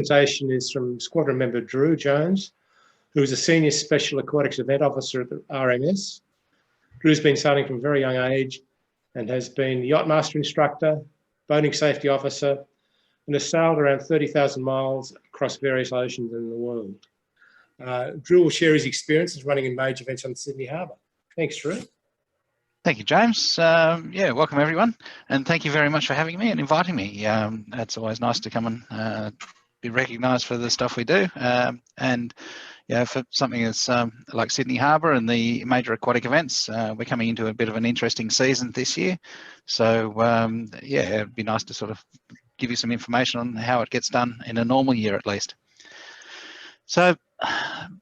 presentation is from Squadron Member Drew Jones, who is a Senior Special Aquatics Event Officer at the RMS. Drew's been sailing from a very young age and has been Yachtmaster Instructor, Boating Safety Officer, and has sailed around 30,000 miles across various oceans in the world. Drew will share his experiences running in major events on Sydney Harbour. Thanks, Drew. Thank you, James. Yeah, welcome everyone, and thank you very much for having me and inviting me. It's always nice to come and be recognised for the stuff we do, and yeah, for something that's like Sydney Harbour and the major aquatic events. We're coming into a bit of an interesting season this year, so yeah, it'd be nice to sort of give you some information on how it gets done in a normal year at least. So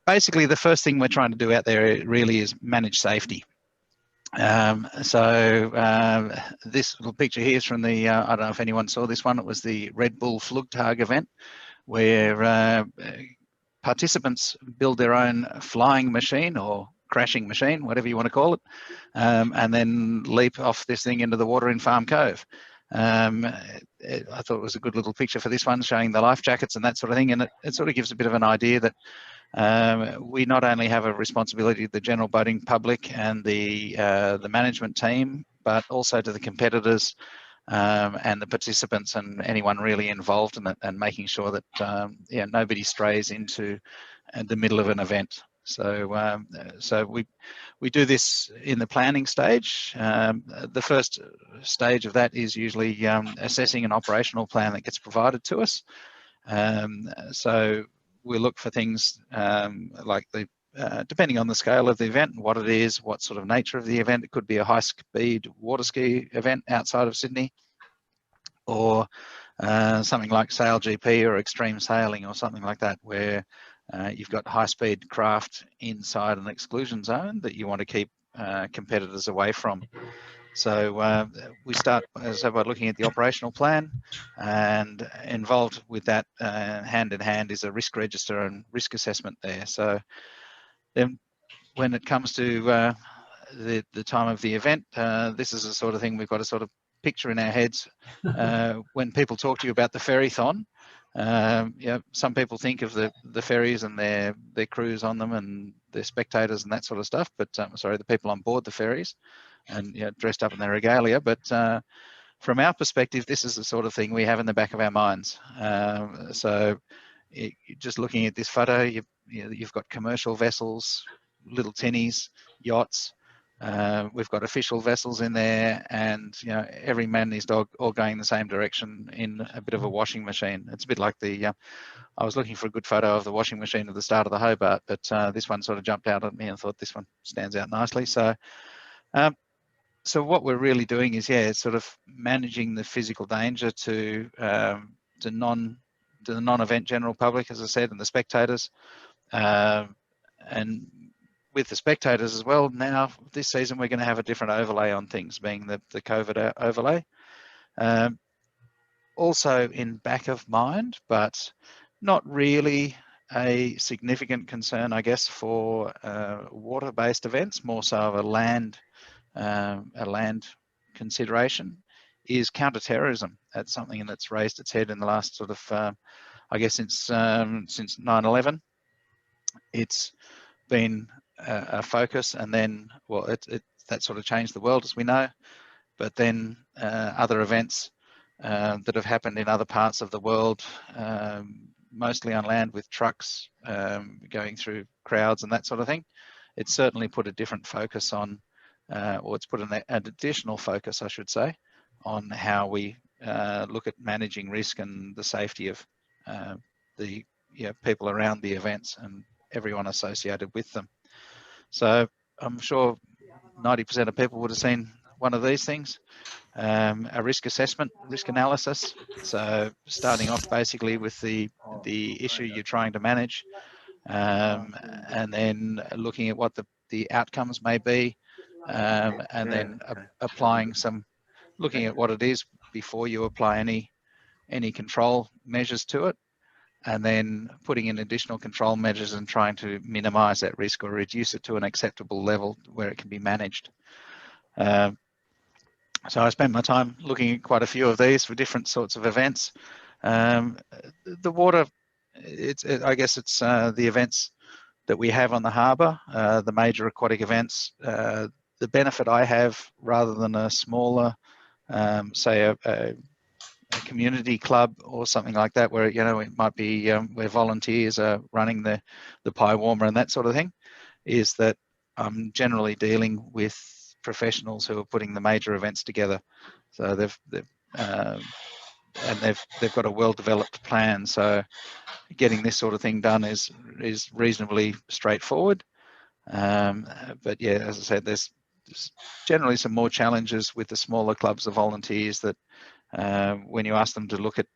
basically the first thing we're trying to do out there really is manage safety. This little picture here is from the, I don't know if anyone saw this one, it was the Red Bull Flugtag event, where participants build their own flying machine or crashing machine, whatever you want to call it, and then leap off this thing into the water in Farm Cove. I thought it was a good little picture for this one, showing the life jackets and that sort of thing, and it sort of gives a bit of an idea that we not only have a responsibility to the general boating public and the management team, but also to the competitors and the participants and anyone really involved in it, and making sure that yeah, nobody strays into the middle of an event. So so we do this in the planning stage. The first stage of that is usually assessing an operational plan that gets provided to us. So we look for things like the depending on the scale of the event and what it is, what sort of nature of the event. It could be a high-speed water ski event outside of Sydney, or something like Sail GP or extreme sailing or something like that, where you've got high-speed craft inside an exclusion zone that you want to keep competitors away from. So we start by looking at the operational plan, and involved with that hand in hand is a risk register and risk assessment there. So then when it comes to the time of the event, this is the sort of thing we've got to sort of picture in our heads when people talk to you about the ferrython. Yeah, some people think of the ferries and their crews on them and their spectators and that sort of stuff, but sorry, the people on board the ferries and, you know, dressed up in their regalia. But from our perspective, this is the sort of thing we have in the back of our minds. So just looking at this photo, you've got commercial vessels, little tinnies, yachts. We've got official vessels in there, and, you know, every man and his dog all going the same direction in a bit of a washing machine. It's a bit like the I was looking for a good photo of the washing machine at the start of the Hobart, but this one sort of jumped out at me and thought this one stands out nicely. So so what we're really doing is, yeah, sort of managing the physical danger to the non-event general public, as I said, and the spectators, and with the spectators as well. Now this season we're going to have a different overlay on things, being the COVID overlay. Also in back of mind, but not really a significant concern, I guess, for water-based events, more so of a land consideration, is counter-terrorism. That's something that's raised its head in the last sort of, I guess, since 9/11. It's been a focus, and then, well, that sort of changed the world, as we know. But then other events that have happened in other parts of the world, mostly on land with trucks going through crowds and that sort of thing, it's certainly put a different focus on, or it's put an additional focus, I should say, on how we look at managing risk and the safety of the people around the events and everyone associated with them. So I'm sure 90% of people would have seen one of these things, a risk assessment, risk analysis. So starting off basically with the issue you're trying to manage, and then looking at what the outcomes may be, and then applying looking at what it is before you apply any control measures to it, and then putting in additional control measures and trying to minimize that risk or reduce it to an acceptable level where it can be managed. So I spent my time looking at quite a few of these for different sorts of events. The water I guess it's the events that we have on the harbour, the major aquatic events. The benefit I have, rather than a smaller, say a community club or something like that, where it might be where volunteers are running the pie warmer and that sort of thing, is that I'm generally dealing with professionals who are putting the major events together. So they've got a well-developed plan. So getting this sort of thing done is reasonably straightforward. But yeah, as I said, there's generally some more challenges with the smaller clubs of volunteers that when you ask them to look at,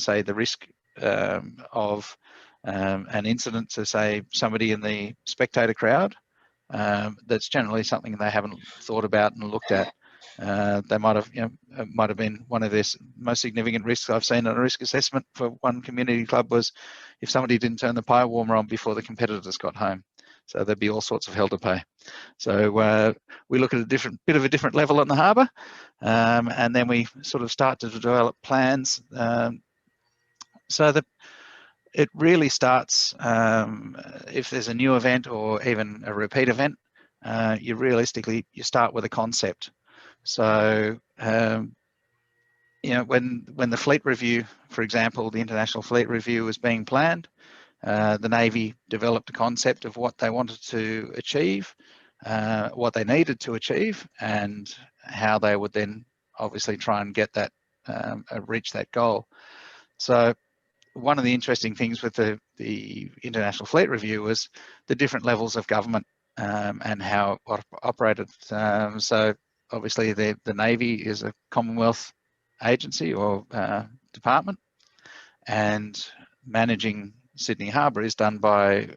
say, the risk of an incident to, say, somebody in the spectator crowd, that's generally something they haven't thought about and looked at. They might have, it might have been one of their most significant risks I've seen on a risk assessment for one community club was if somebody didn't turn the pie warmer on before the competitors got home. So there'd be all sorts of hell to pay. So we look at a bit of a different level on the harbour, and then we sort of start to develop plans. So that it really starts, if there's a new event or even a repeat event, you start with a concept. So when the fleet review, for example, the International Fleet Review was being planned, the Navy developed a concept of what they wanted to achieve, what they needed to achieve, and how they would then obviously try and get that, reach that goal. So one of the interesting things with the International Fleet Review was the different levels of government and how it operated. So obviously the Navy is a Commonwealth agency or department, and managing Sydney Harbour is done by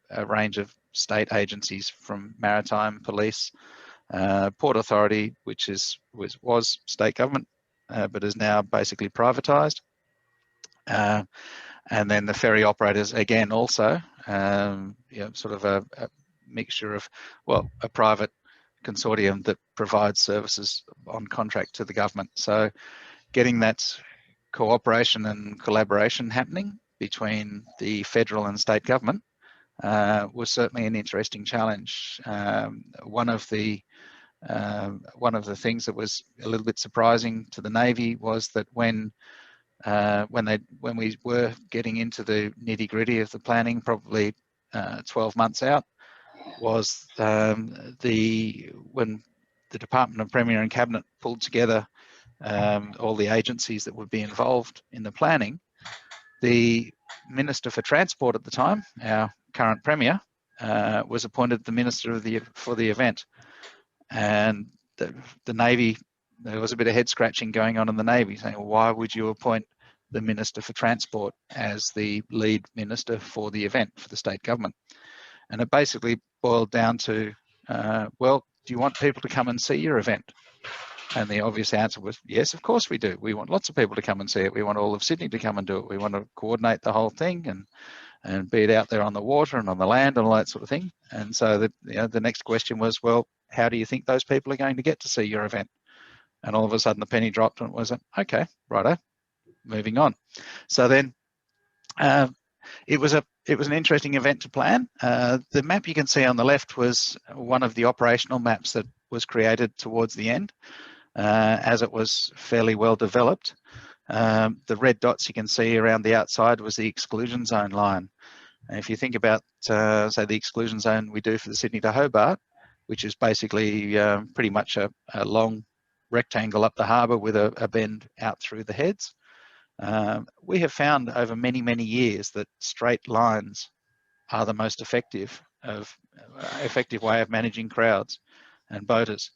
a range of state agencies, from Maritime Police, Port Authority, which was state government, but is now basically privatised. And then the ferry operators, again, also, sort of a mixture of, well, a private consortium that provides services on contract to the government. So getting that cooperation and collaboration happening between the federal and state government was certainly an interesting challenge. One of the things that was a little bit surprising to the Navy was that when we were getting into the nitty-gritty of the planning, probably 12 months out, was when the Department of Premier and Cabinet pulled together all the agencies that would be involved in the planning. The Minister for Transport at the time, our current Premier, was appointed the Minister for the event. And the Navy, there was a bit of head scratching going on in the Navy, saying, well, why would you appoint the Minister for Transport as the lead minister for the event for the state government? And it basically boiled down to, well, do you want people to come and see your event? And the obvious answer was, yes, of course we do. We want lots of people to come and see it. We want all of Sydney to come and do it. We want to coordinate the whole thing and be it out there on the water and on the land and all that sort of thing. And so the next question was, well, how do you think those people are going to get to see your event? And all of a sudden the penny dropped and it was, okay, righto, moving on. So then it was an interesting event to plan. The map you can see on the left was one of the operational maps that was created towards the end, as it was fairly well developed. The red dots you can see around the outside was the exclusion zone line. And if you think about, say, the exclusion zone we do for the Sydney to Hobart, which is basically pretty much a long rectangle up the harbour with a bend out through the heads. We have found over many, many years that straight lines are the most effective way of managing crowds and boaters.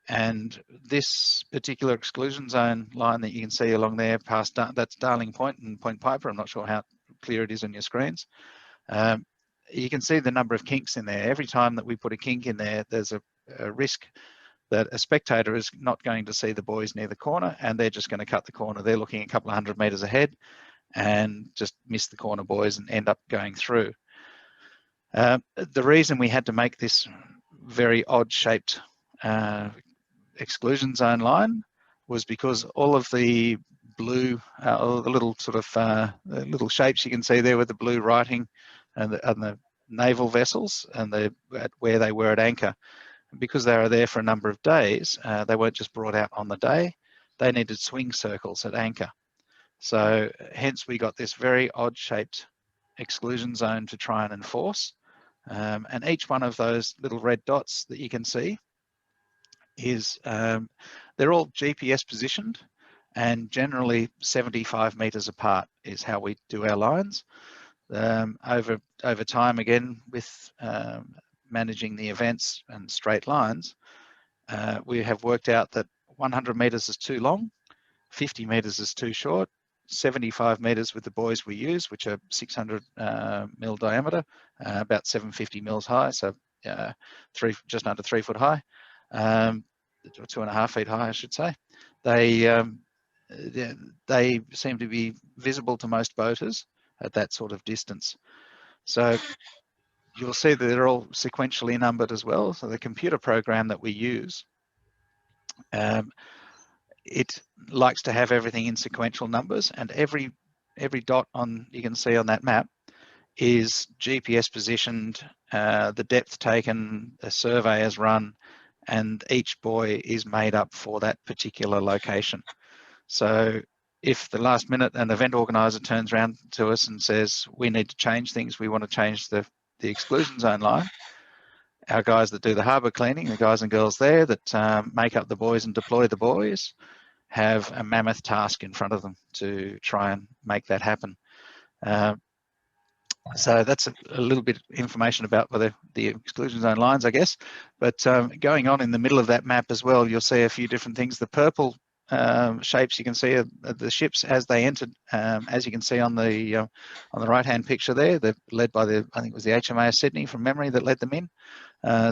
And this particular exclusion zone line that you can see along there past, that's Darling Point and Point Piper. I'm not sure how clear it is on your screens. You can see the number of kinks in there. Every time that we put a kink in there, there's a risk that a spectator is not going to see the buoys near the corner, and they're just going to cut the corner. They're looking a couple of 100 metres ahead and just miss the corner buoys and end up going through. The reason we had to make this very odd-shaped exclusion zone line was because all of the blue, or the little sort of little shapes you can see there with the blue writing, and the naval vessels and where they were at anchor. And because they were there for a number of days, they weren't just brought out on the day. They needed swing circles at anchor. So hence we got this very odd shaped exclusion zone to try and enforce. And each one of those little red dots that you can see is, they're all GPS positioned, and generally 75 meters apart is how we do our lines. Over time, again, with managing the events and straight lines, we have worked out that 100 meters is too long, 50 meters is too short, 75 meters with the buoys we use, which are 600 mil diameter, about 750 mils high, so just under 3 foot high, 2.5 feet high, I should say. They seem to be visible to most boaters at that sort of distance. So you'll see that they're all sequentially numbered as well. So the computer program that we use, it likes to have everything in sequential numbers, and every dot you can see on that map is GPS positioned, the depth taken, a survey is run, and each buoy is made up for that particular location. So if the last minute an event organizer turns around to us and says, we need to change things, we want to change the exclusion zone line, our guys that do the harbour cleaning, the guys and girls there that make up the buoys and deploy the buoys, have a mammoth task in front of them to try and make that happen. So that's a little bit of information about the exclusion zone lines, I guess. But going on in the middle of that map as well, you'll see a few different things. The purple shapes you can see are the ships as they entered, as you can see on the right-hand picture there. They're led by I think it was the HMAS Sydney from memory that led them in.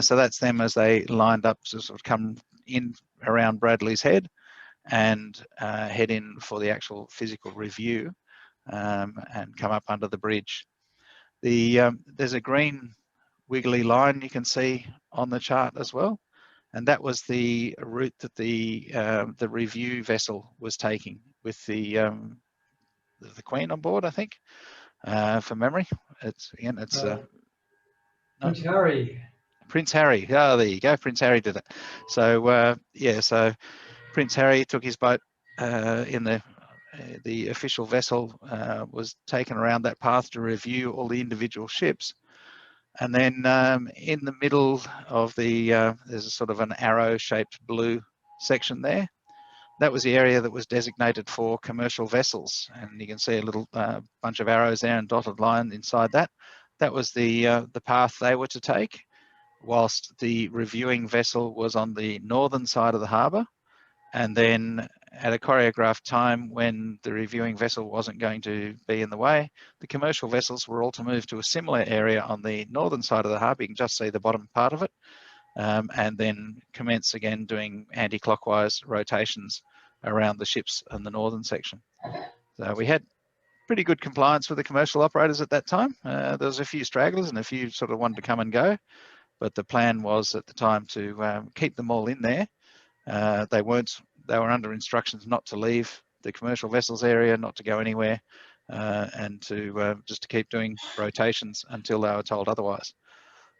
So that's them as they lined up to sort of come in around Bradley's Head and head in for the actual physical review and come up under the bridge. There's a green wiggly line you can see on the chart as well, and that was the route that the review vessel was taking with the Queen on board, I think, from memory. It's Prince Harry. Prince Harry. Oh, there you go. Prince Harry did it. So yeah, so Prince Harry took his boat in the official vessel, was taken around that path to review all the individual ships. And then in the middle of there's a sort of an arrow-shaped blue section there. That was the area that was designated for commercial vessels. And you can see a little bunch of arrows there and dotted line inside that. That was the path they were to take, whilst the reviewing vessel was on the northern side of the harbour. And then at a choreographed time when the reviewing vessel wasn't going to be in the way, the commercial vessels were all to move to a similar area on the northern side of the harbour. You can just see the bottom part of it, and then commence again doing anti-clockwise rotations around the ships in the northern section. So we had pretty good compliance with the commercial operators at that time. There was a few stragglers and a few sort of wanted to come and go, but the plan was at the time to keep them all in there. They were under instructions not to leave the commercial vessels area, not to go anywhere, and to just to keep doing rotations until they were told otherwise.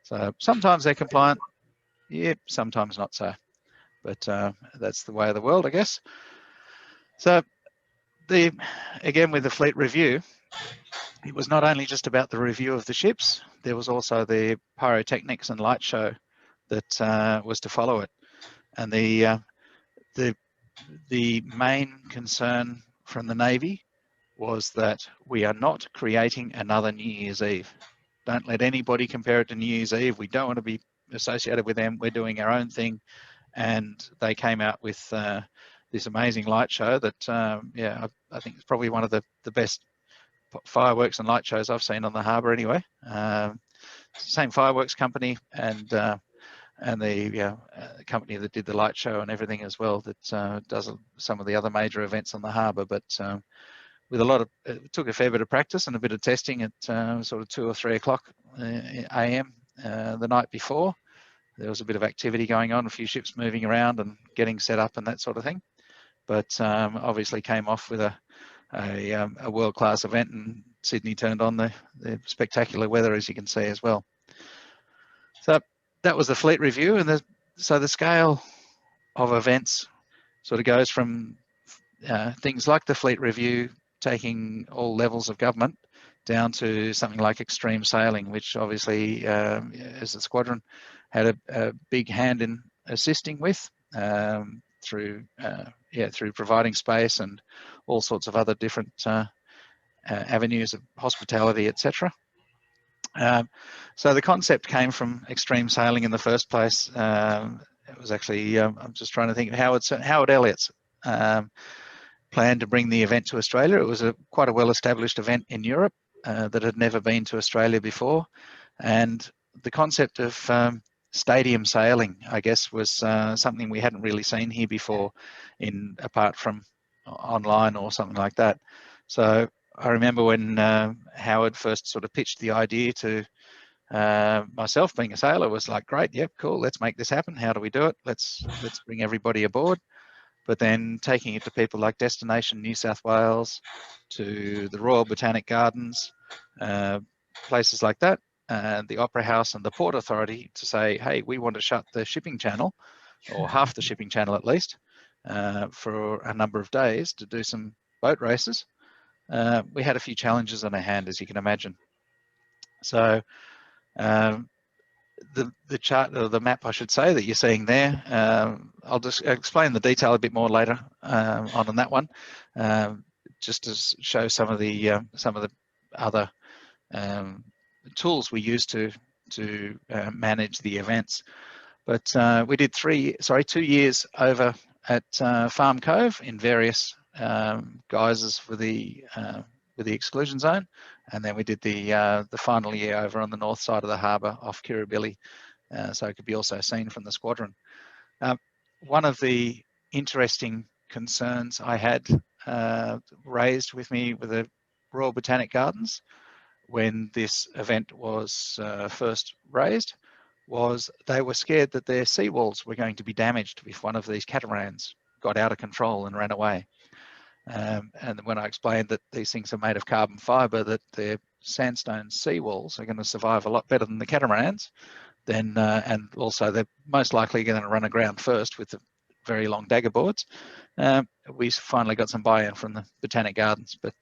So sometimes they're compliant, yep, sometimes not so, but that's the way of the world, I guess. So again, with the fleet review, it was not only just about the review of the ships, there was also the pyrotechnics and light show that was to follow it. And the main concern from the Navy was that we are not creating another New Year's Eve. Don't let anybody compare it to New Year's Eve. We don't want to be associated with them. We're doing our own thing. And they came out with this amazing light show that, yeah, I think it's probably one of the best fireworks and light shows I've seen on the harbour anyway. Same fireworks company and the company that did the light show and everything as well that does some of the other major events on the harbour. But with a lot of, it took a fair bit of practice and a bit of testing at sort of 2 or 3 o'clock AM the night before. There was a bit of activity going on, a few ships moving around and getting set up and that sort of thing. but obviously came off with a world-class event, and Sydney turned on the spectacular weather, as you can see as well. So that was the fleet review, and so the scale of events sort of goes from things like the fleet review, taking all levels of government, down to something like extreme sailing, which obviously, as the squadron, had a big hand in assisting with, through providing space and all sorts of other different avenues of hospitality, etc. So the concept came from extreme sailing in the first place. It was actually, I'm just trying to think, Howard Elliott's planned to bring the event to Australia. It was quite a well-established event in Europe that had never been to Australia before, and the concept of stadium sailing, I guess, was something we hadn't really seen here before, apart from online or something like that. So I remember when Howard first sort of pitched the idea to myself, being a sailor, was like, great, yep, cool, let's make this happen. How do we do it? Let's bring everybody aboard. But then taking it to people like Destination New South Wales, to the Royal Botanic Gardens, places like that, the Opera House and the Port Authority, to say, hey, we want to shut the shipping channel, or half the shipping channel at least, for a number of days to do some boat races. We had a few challenges on our hand, as you can imagine. So the chart, or the map, I should say, that you're seeing there, I'll just explain the detail a bit more later on that one, just to show some of the other tools we use to manage the events. But we did 2 years over at Farm Cove in various guises with the Exclusion Zone, and then we did the final year over on the north side of the harbour off Kirribilli, so it could be also seen from the squadron. One of the interesting concerns I had raised with me with the Royal Botanic Gardens when this event was first raised was they were scared that their seawalls were going to be damaged if one of these catamarans got out of control and ran away. And when I explained that these things are made of carbon fibre, that their sandstone seawalls are going to survive a lot better than the catamarans, then and also they're most likely going to run aground first with the very long dagger boards, we finally got some buy-in from the Botanic Gardens. But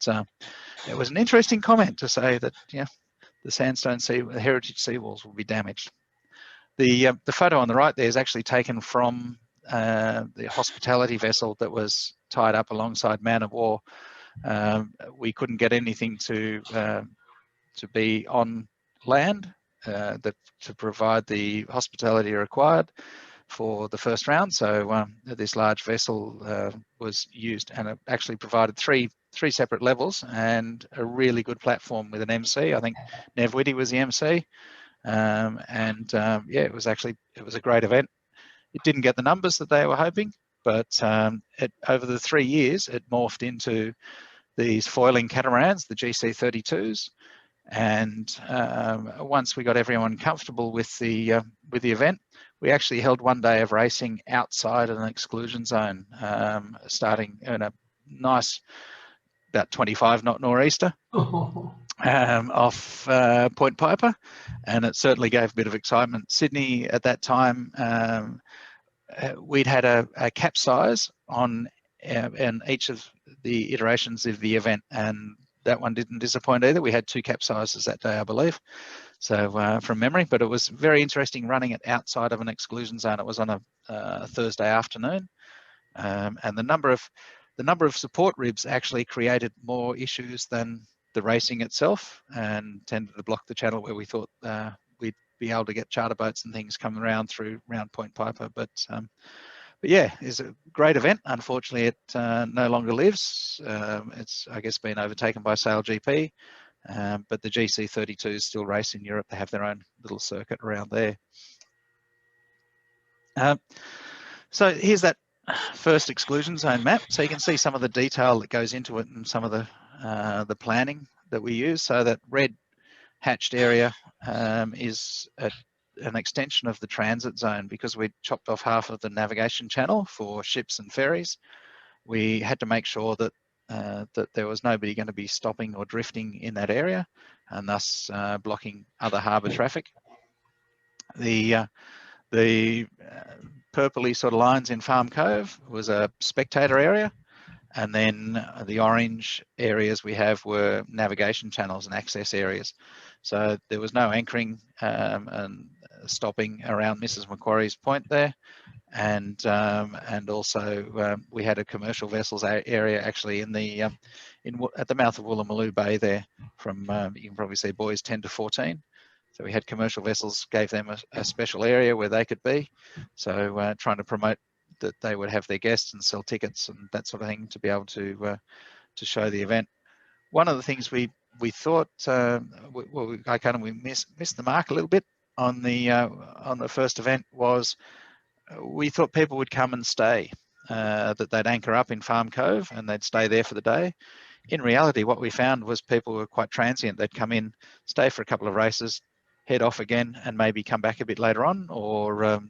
it was an interesting comment to say that, yeah, the sandstone the heritage seawalls will be damaged. The photo on the right there is actually taken from the hospitality vessel that was tied up alongside man of war. We couldn't get anything to be on land to provide the hospitality required for the first round. So this large vessel was used, and it actually provided three separate levels and a really good platform with an MC. I think Nev Whitty was the MC, yeah, it was a great event. It didn't get the numbers that they were hoping, but over the 3 years, it morphed into these foiling catamarans, the GC32s. And once we got everyone comfortable with the event, we actually held 1 day of racing outside of an exclusion zone, starting in a nice, about 25 knot nor'easter off Point Piper, and it certainly gave a bit of excitement. Sydney at that time, we'd had a capsize on in each of the iterations of the event, and that one didn't disappoint either. We had 2 capsizes that day, I believe, so from memory. But it was very interesting running it outside of an exclusion zone. It was on a Thursday afternoon, and the number of support ribs actually created more issues than the racing itself, and tended to block the channel where we thought we'd be able to get charter boats and things coming around through round Point Piper. But yeah, it's a great event. Unfortunately, it no longer lives. It's, I guess, been overtaken by SailGP, but the GC32s still race in Europe. They have their own little circuit around there. So here's that first exclusion zone map. So you can see some of the detail that goes into it and some of the planning that we use. So that red hatched area is an extension of the transit zone, because we chopped off half of the navigation channel for ships and ferries. we had to make sure that that there was nobody going to be stopping or drifting in that area, and thus blocking other harbour traffic. The purpley sort of lines in Farm Cove was a spectator area, and then the orange areas we have were navigation channels and access areas. So there was no anchoring and stopping around Mrs. Macquarie's Point there. And also we had a commercial vessels area actually in the at the mouth of Woolloomooloo Bay there. From you can probably see buoys 10 to 14. So we had commercial vessels, gave them a special area where they could be. So trying to promote that they would have their guests and sell tickets and that sort of thing to be able to show the event. One of the things we thought we missed the mark a little bit on the first event was we thought people would come and stay, that they'd anchor up in Farm Cove and they'd stay there for the day. In reality, what we found was people were quite transient. They'd come in, stay for a couple of races, head off again, and maybe come back a bit later on, or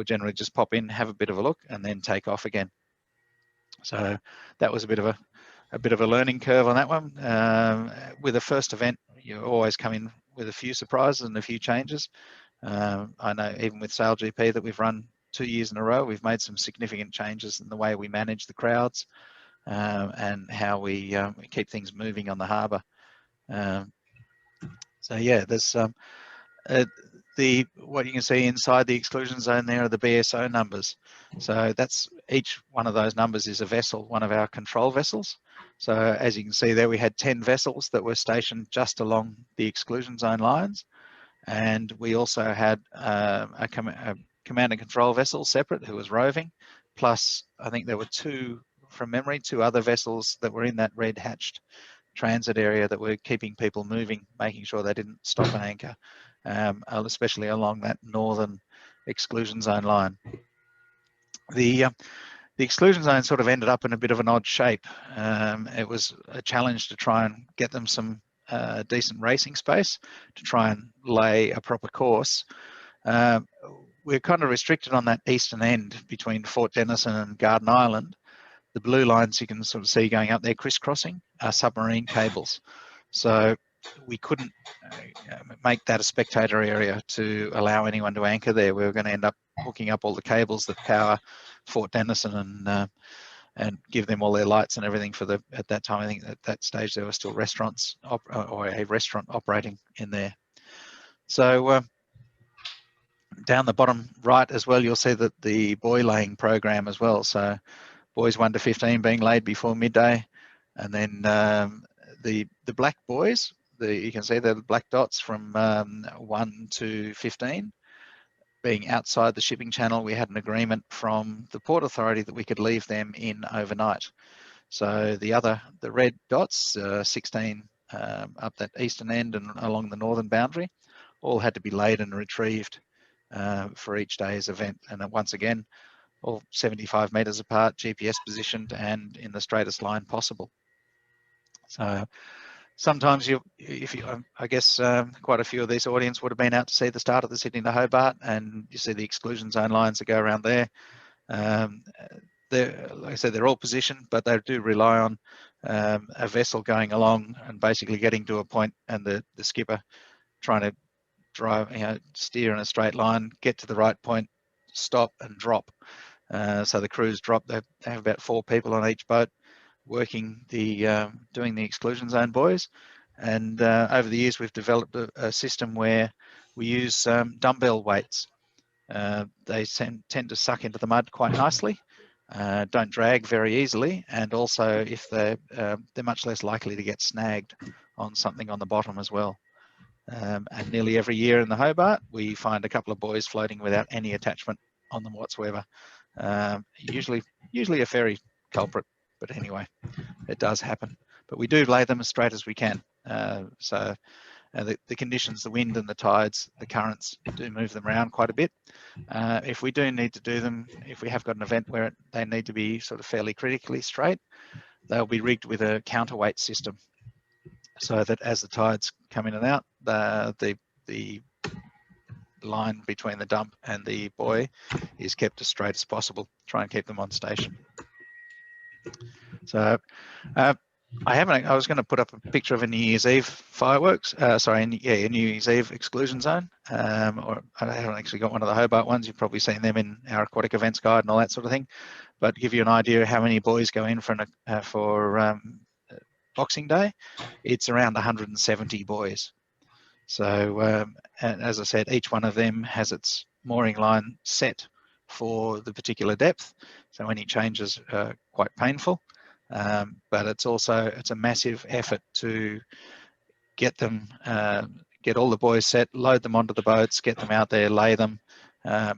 generally just pop in, have a bit of a look, and then take off again. So that was a bit of a learning curve on that one. With the first event, you always come in with a few surprises and a few changes. I know even with Sail GP that we've run 2 years in a row, we've made some significant changes in the way we manage the crowds and how we keep things moving on the harbour. So yeah, there's what you can see inside the exclusion zone there are the BSO numbers. So that's each one of those numbers is a vessel, one of our control vessels. So as you can see there, we had 10 vessels that were stationed just along the exclusion zone lines. And we also had a command and control vessel separate who was roving, plus I think there were two other vessels that were in that red hatched transit area that were keeping people moving, making sure they didn't stop and anchor, especially along that northern exclusion zone line. The exclusion zone sort of ended up in a bit of an odd shape. It was a challenge to try and get them some decent racing space to try and lay a proper course. We're kind of restricted on that eastern end between Fort Denison and Garden Island. The blue lines you can sort of see going up there crisscrossing are submarine cables. So we couldn't make that a spectator area to allow anyone to anchor there. We were going to end up hooking up all the cables that power Fort Denison and give them all their lights and everything for at that time. I think at that stage there were still restaurants or a restaurant operating in there. So down the bottom right as well, you'll see that the buoy laying program as well. So buoys 1 to 15 being laid before midday, and then the black buoys, you can see the black dots from 1 to 15 being outside the shipping channel. We had an agreement from the Port Authority that we could leave them in overnight. So the red dots, 16 up that eastern end and along the northern boundary, all had to be laid and retrieved for each day's event. And once again, all 75 metres apart, GPS positioned and in the straightest line possible. So sometimes I guess quite a few of this audience would have been out to see the start of the Sydney to Hobart, and you see the exclusion zone lines that go around there. Like I said, they're all positioned, but they do rely on a vessel going along and basically getting to a point, and the skipper trying to drive, steer in a straight line, get to the right point, stop and drop. So the crews drop. They have about 4 people on each boat working doing the exclusion zone buoys. And over the years, we've developed a system where we use dumbbell weights. They tend to suck into the mud quite nicely, don't drag very easily, and also if they're much less likely to get snagged on something on the bottom as well. And nearly every year in the Hobart, we find a couple of buoys floating without any attachment on them whatsoever. Usually a ferry culprit, but anyway, it does happen. But we do lay them as straight as we can. So the conditions, the wind and the tides, the currents do move them around quite a bit. If we do need to do them, if we have got an event where they need to be sort of fairly critically straight, they'll be rigged with a counterweight system, so that as the tides come in and out, the line between the dump and the buoy is kept as straight as possible. Try and keep them on station. So I was going to put up a picture of a New Year's Eve fireworks. Sorry, a New Year's Eve exclusion zone. Or I haven't actually got one of the Hobart ones. You've probably seen them in our aquatic events guide and all that sort of thing. But to give you an idea of how many boys go in for Boxing Day, it's around 170 boys. So, and as I said, each one of them has its mooring line set for the particular depth. So any changes are quite painful. But it's a massive effort to get them, get all the boys set, load them onto the boats, get them out there, lay them,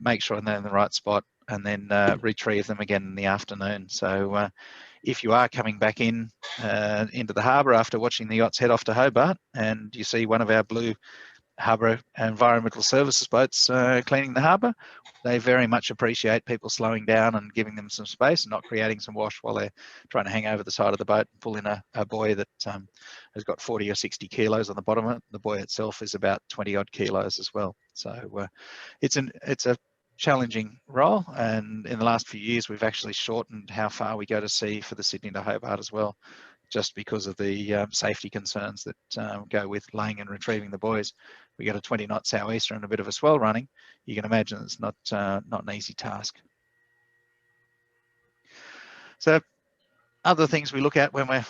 make sure they're in the right spot, and then retrieve them again in the afternoon. So if you are coming back into the harbour after watching the yachts head off to Hobart, and you see one of our blue Harbour Environmental Services boats cleaning the harbour, they very much appreciate people slowing down and giving them some space and not creating some wash while they're trying to hang over the side of the boat and pull in a buoy that has got 40 or 60 kilos on the bottom of it. The buoy itself is about 20 odd kilos as well. So it's a challenging role, and in the last few years we've actually shortened how far we go to sea for the Sydney to Hobart as well, just because of the safety concerns that go with laying and retrieving the buoys. We got a 20 knot sou'easter and a bit of a swell running. You can imagine it's not an easy task. So other things we look at when we're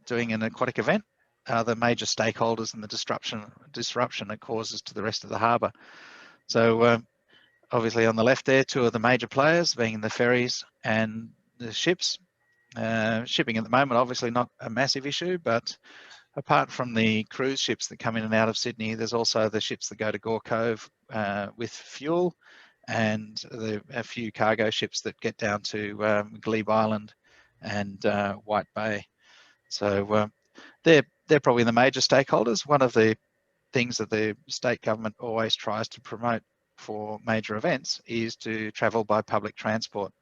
doing an aquatic event are the major stakeholders and the disruption it causes to the rest of the harbour. So obviously on the left there, two of the major players being the ferries and the ships. Shipping at the moment, obviously not a massive issue, but apart from the cruise ships that come in and out of Sydney, there's also the ships that go to Gore Cove with fuel, and a few cargo ships that get down to Glebe Island and White Bay. So they're probably the major stakeholders. One of the things that the state government always tries to promote for major events is to travel by public transport.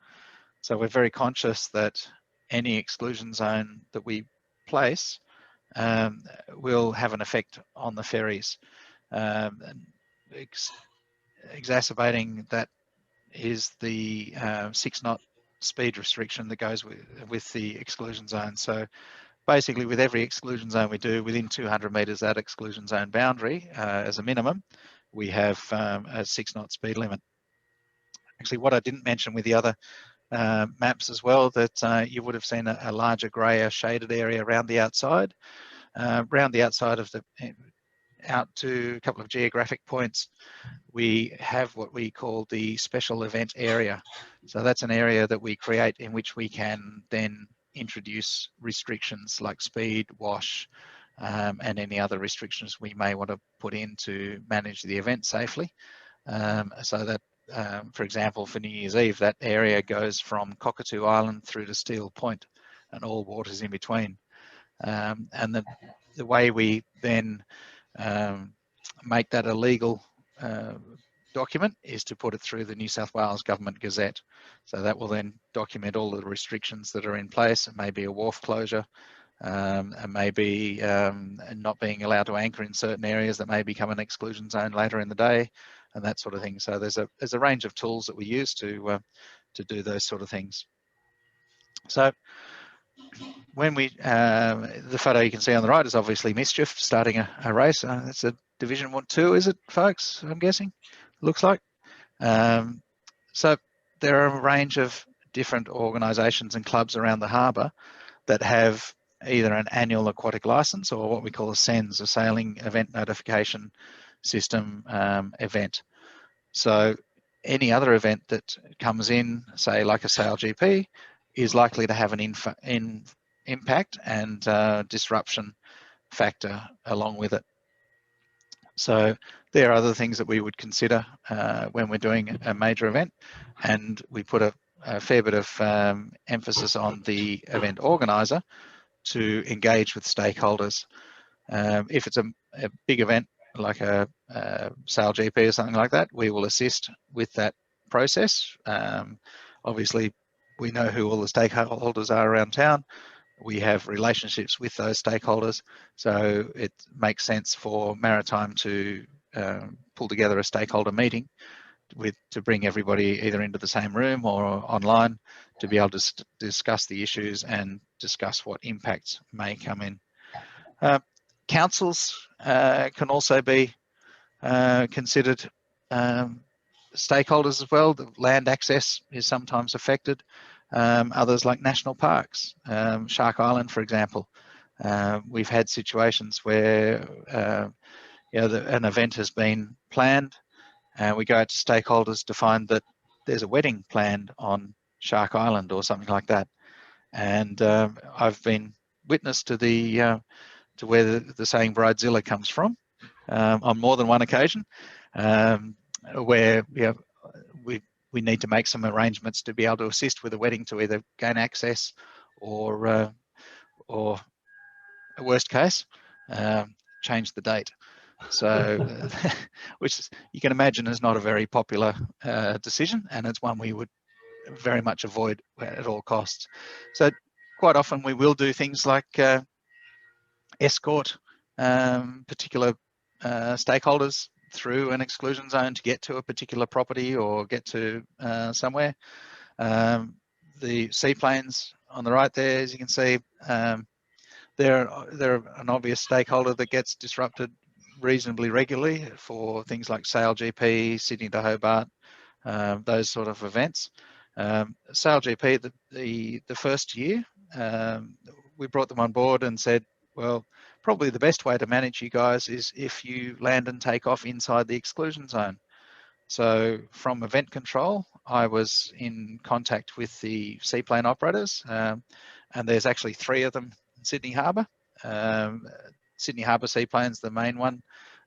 So we're very conscious that any exclusion zone that we place will have an effect on the ferries. Exacerbating that is the 6 knot speed restriction that goes with the exclusion zone. So basically with every exclusion zone we do, within 200 metres that exclusion zone boundary, as a minimum, we have a 6 knot speed limit. Actually, what I didn't mention with the other maps as well, that you would have seen a larger grayer shaded area around the outside. Around the outside of out to a couple of geographic points, we have what we call the special event area. So that's an area that we create in which we can then introduce restrictions like speed, wash, and any other restrictions we may want to put in to manage the event safely. So that, for example, for New Year's Eve, that area goes from Cockatoo Island through to Steel Point and all waters in between. And the way we then make that a legal document is to put it through the New South Wales Government Gazette. So that will then document all the restrictions that are in place. It may be a wharf closure, and maybe not being allowed to anchor in certain areas that may become an exclusion zone later in the day, and that sort of thing. So there's a range of tools that we use to do those sort of things. So when we, the photo you can see on the right is obviously Mischief starting a race. It's a Division 2, is it, folks? I'm guessing. Looks like. So there are a range of different organisations and clubs around the harbour that have either an annual aquatic licence or what we call a SENS, a Sailing Event Notification System event. So any other event that comes in, say like a Sail GP, is likely to have an impact and disruption factor along with it. So there are other things that we would consider when we're doing a major event, and we put a fair bit of emphasis on the event organiser to engage with stakeholders. If it's a big event like a Sail GP or something like that, we will assist with that process. Obviously, we know who all the stakeholders are around town. We have relationships with those stakeholders, so it makes sense for Maritime to pull together a stakeholder meeting to bring everybody either into the same room or online to be able to discuss the issues and discuss what impacts may come in. Councils can also be considered stakeholders as well. The land access is sometimes affected. Others like national parks, Shark Island, for example. We've had situations where an event has been planned, and we go out to stakeholders to find that there's a wedding planned on Shark Island or something like that. And I've been witness to to where the saying bridezilla comes from on more than one occasion, where we need to make some arrangements to be able to assist with the wedding to either gain access or worst case, change the date. So, which you can imagine is not a very popular decision, and it's one we would very much avoid at all costs. So quite often we will do things like escort particular stakeholders through an exclusion zone to get to a particular property or get to somewhere. The seaplanes on the right there, as you can see, they're an obvious stakeholder that gets disrupted reasonably regularly for things like Sail GP, Sydney to Hobart, those sort of events. Sail GP, the first year, we brought them on board and said, well, probably the best way to manage you guys is if you land and take off inside the exclusion zone. So from event control, I was in contact with the Seaplane Operators, and there's actually 3 of them in Sydney Harbour. Sydney Harbour Seaplane's the main one,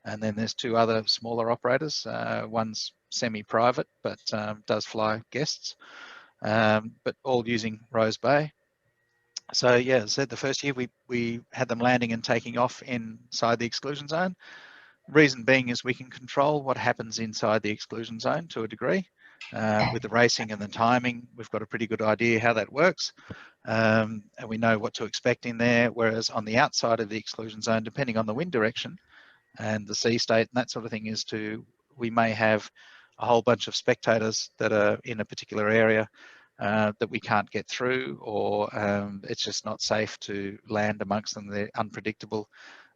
and then there's 2 other smaller operators. One's semi-private, but does fly guests, but all using Rose Bay. So yeah, as I said, the first year we had them landing and taking off inside the exclusion zone. Reason being is we can control what happens inside the exclusion zone to a degree. With the racing and the timing, we've got a pretty good idea how that works. And we know what to expect in there, whereas on the outside of the exclusion zone, depending on the wind direction and the sea state and that sort of thing, we may have a whole bunch of spectators that are in a particular area that we can't get through, or it's just not safe to land amongst them. They're unpredictable.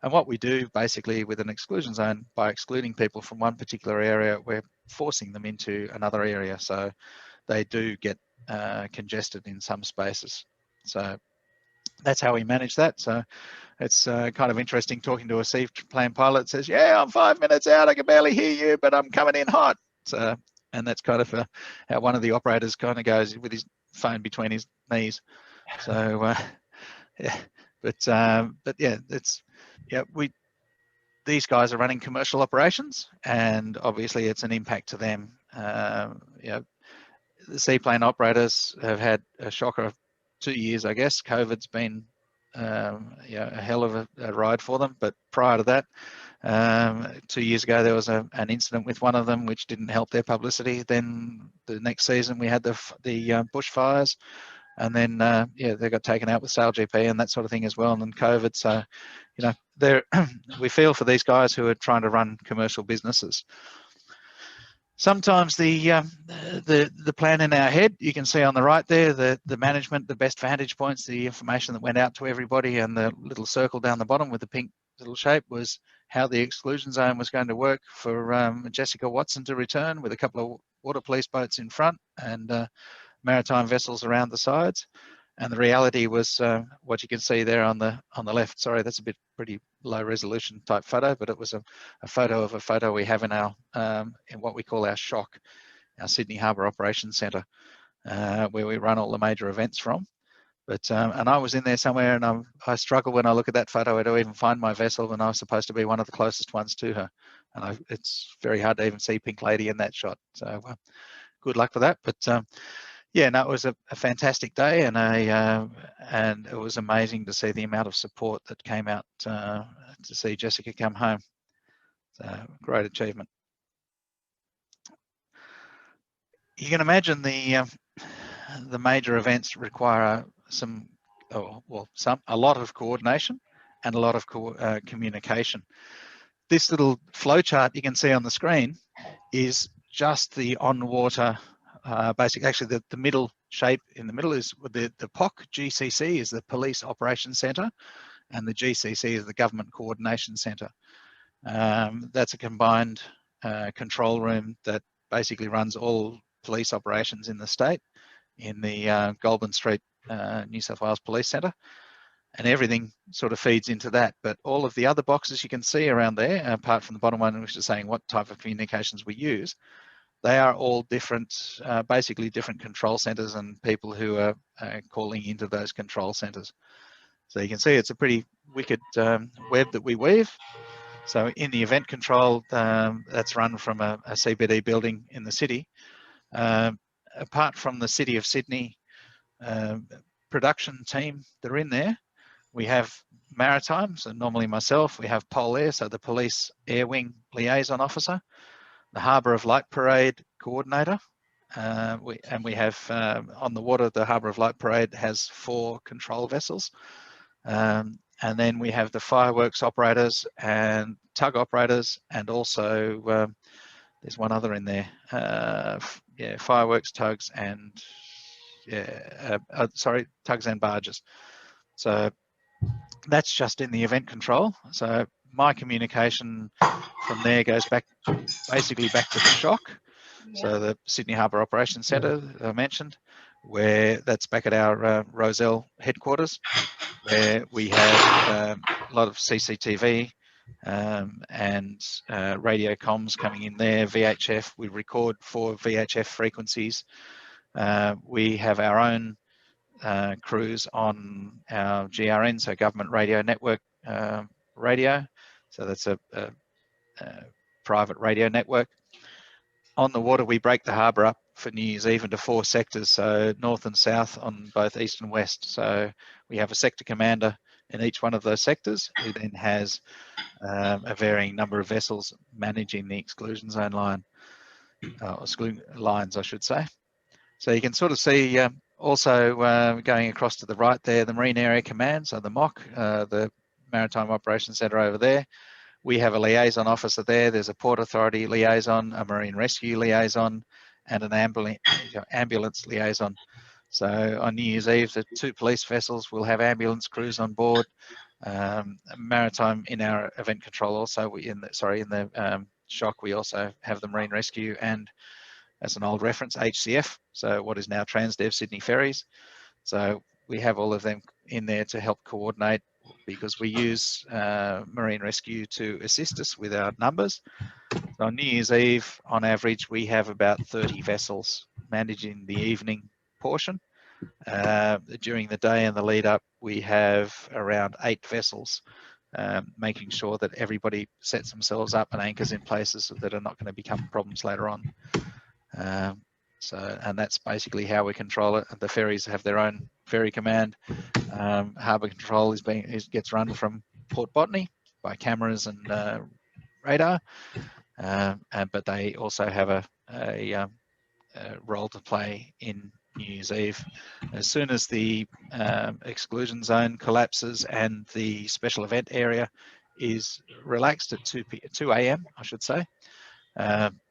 And what we do basically with an exclusion zone, by excluding people from one particular area, we're forcing them into another area. So they do get congested in some spaces. So that's how we manage that. So it's kind of interesting talking to a seaplane pilot that says, yeah, I'm 5 minutes out, I can barely hear you, but I'm coming in hot. So, and that's kind of how one of the operators kind of goes with his phone between his knees. So yeah, but yeah, these guys are running commercial operations, and obviously it's an impact to them. The seaplane operators have had a shocker 2 years, I guess. COVID's been a hell of a ride for them, but prior to that, 2 years ago there was an incident with one of them which didn't help their publicity. Then the next season we had the bushfires, and then they got taken out with Sail GP and that sort of thing as well, and then COVID. So we feel for these guys who are trying to run commercial businesses. Sometimes the plan in our head, you can see on the right there, the management, the best vantage points, the information that went out to everybody, and the little circle down the bottom with the pink little shape was how the exclusion zone was going to work for Jessica Watson to return, with a couple of water police boats in front and maritime vessels around the sides. And the reality was what you can see there on the left. Sorry, that's a pretty low resolution type photo, but it was a photo of a photo we have in our in what we call our SHOC, our Sydney Harbour Operations Centre, where we run all the major events from. But and I was in there somewhere, and I struggle when I look at that photo to even find my vessel, and I was supposed to be one of the closest ones to her, and it's very hard to even see Pink Lady in that shot. So good luck for that. But yeah, no, it was a fantastic day, and and it was amazing to see the amount of support that came out to see Jessica come home. So great achievement. You can imagine the major events require a lot of coordination and a lot of communication. This little flow chart you can see on the screen is just the on-water. Basically, actually, the middle shape in the middle is the POC GCC is the Police Operations Centre, and the GCC is the Government Coordination Centre. That's a combined control room that basically runs all police operations in the state in the Goulburn Street, New South Wales Police Centre, and everything sort of feeds into that. But all of the other boxes you can see around there, apart from the bottom one, which is saying what type of communications we use, they are all different, basically different control centres and people who are calling into those control centres. So you can see it's a pretty wicked web that we weave. So in the event control, that's run from a CBD building in the city. Apart from the City of Sydney production team that are in there, we have maritime, so normally myself, we have Pol Air, so the Police Air Wing Liaison Officer, the Harbour of Light Parade Coordinator, and we have on the water, the Harbour of Light Parade has 4 control vessels. And then we have the fireworks operators and tug operators, and also there's one other in there. Yeah, fireworks, tugs, and sorry, tugs and barges. So that's just in the event control. So my communication from there goes back, basically back to the shock. So the Sydney Harbour Operations Centre I mentioned, where that's back at our Rozelle headquarters, where we have a lot of CCTV and radio comms coming in there, VHF. We record 4 VHF frequencies. We have our own crews on our GRN, so Government Radio Network radio. So that's a private radio network. On the water, we break the harbour up for New Year's Eve into 4 sectors, so north and south on both east and west. So we have a sector commander in each one of those sectors, who then has a varying number of vessels managing the exclusion zone line, lines, I should say. So you can sort of see also going across to the right there, the Marine Area Command, so the MOC, the Maritime Operations Centre over there. We have a liaison officer there. There's a Port Authority liaison, a Marine Rescue liaison, and an ambulance liaison. So on New Year's Eve, the 2 police vessels will have ambulance crews on board. Maritime in our event control also, in the shock, we also have the Marine Rescue and, as an old reference, HCF, so what is now Transdev Sydney Ferries. So we have all of them in there to help coordinate, because we use Marine Rescue to assist us with our numbers. So on New Year's Eve, on average, we have about 30 vessels managing the evening portion. During the day and the lead up, we have around 8 vessels, making sure that everybody sets themselves up and anchors in places that are not going to become problems later on. And that's basically how we control it. The ferries have their own ferry command. Harbour control gets run from Port Botany by cameras and radar, but they also have a role to play in New Year's Eve. As soon as the exclusion zone collapses and the special event area is relaxed at 2 a.m., I should say,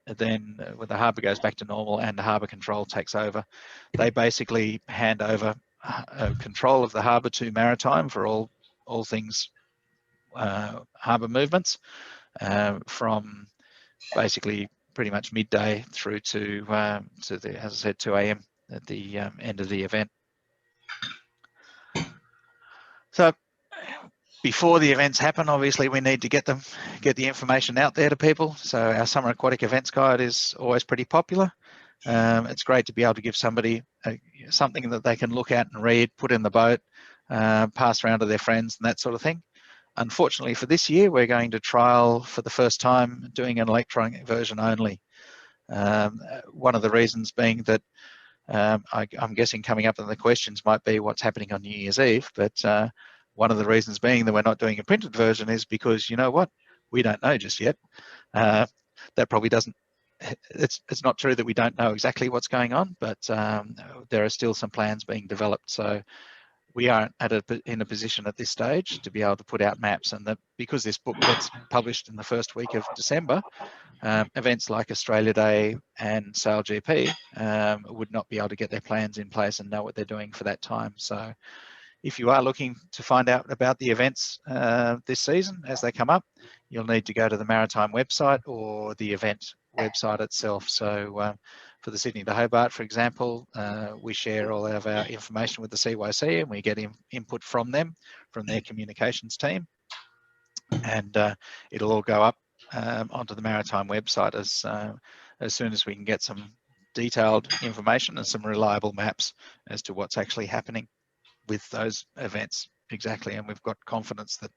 then when the harbour goes back to normal and the harbour control takes over, they basically hand over control of the harbour to Maritime for all things harbour movements, from basically pretty much midday through to the, as I said, 2 a.m. at the end of the event. So before the events happen, obviously we need to get the information out there to people. So our Summer Aquatic Events Guide is always pretty popular. It's great to be able to give somebody something that they can look at and read, put in the boat, pass around to their friends and that sort of thing. Unfortunately for this year, we're going to trial for the first time doing an electronic version only. One of the reasons being that I'm guessing coming up in the questions might be what's happening on New Year's Eve, but one of the reasons being that we're not doing a printed version is because, you know what, we don't know just yet. That probably doesn't, it's not true that we don't know exactly what's going on, but there are still some plans being developed. So we aren't in a position at this stage to be able to put out maps, and that because this book gets published in the first week of December, events like Australia Day and Sail GP would not be able to get their plans in place and know what they're doing for that time. So if you are looking to find out about the events this season as they come up, you'll need to go to the Maritime website or the event website itself. So for the Sydney to Hobart, for example, we share all of our information with the CYC, and we get input from them, from their communications team. And it'll all go up onto the Maritime website as soon as we can get some detailed information and some reliable maps as to what's actually happening with those events exactly, and we've got confidence that